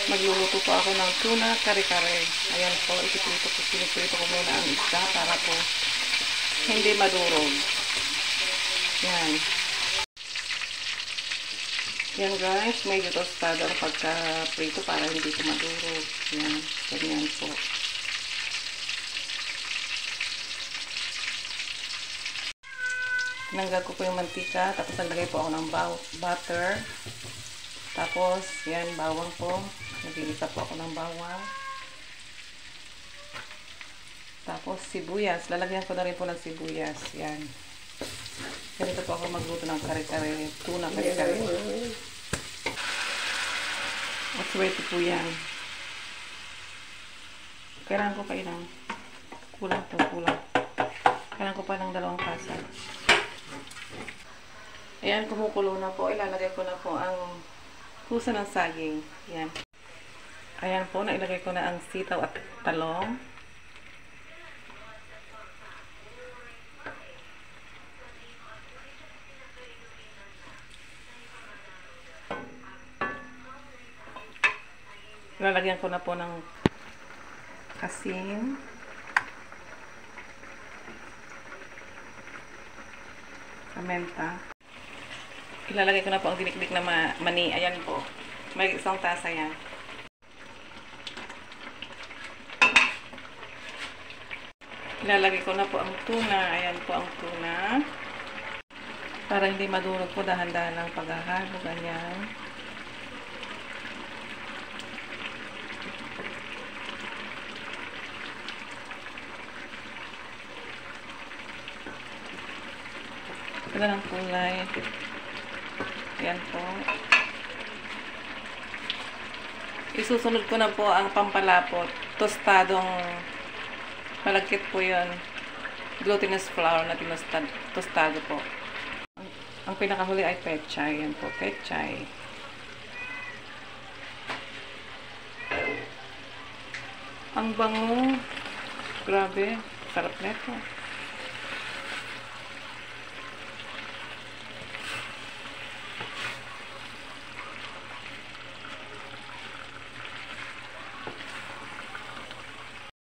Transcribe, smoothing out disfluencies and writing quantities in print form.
Magluluto po ako ng tuna kare-kare. Ayan po, pinipirito ko muna ang isda para po hindi madurog. Yan. Yan guys, medyo tostado ang pagka-prito para hindi ko madurog. Yan, ganyan po. Tinanggal ko po yung mantika, tapos naglagay po ako ng butter. Tapos, yan, bawang po. Nagigisa po ako ng bawang. Tapos, sibuyas. Lalagyan ko na rin po ng sibuyas. Yan. Ganito po ako magluto ng kare-kare. Tuna kare-kare. At swerte po yan. Kailangan ko pa ilang. Kulang po, kulang. Kailangan ko pa ng 2 tasa. Ayan, kumukulo na po. Ilalagay ko na po ang kusa ng saging. Ayan. Ayan po, nailagay ko na ang sitaw at talong. Ilalagyan ko na po ng asin. Menta. Ilalagay ko na po ang dinikdik na mani. Ayan po. May 1 tasa yan. Ilalagay ko na po ang tuna. Ayan po ang tuna. Para hindi madurog po, dahan-dahan lang paghahalo. Ganyan. Ito ng kulay. Ayan po. Isusunod ko na po ang pampalapot. Tostadong malagkit po yun. Glutinous flour na tostado po. Ang pinakahuli ay pechay. Ayan po, pechay. Ang bango. Grabe. Sarap nito.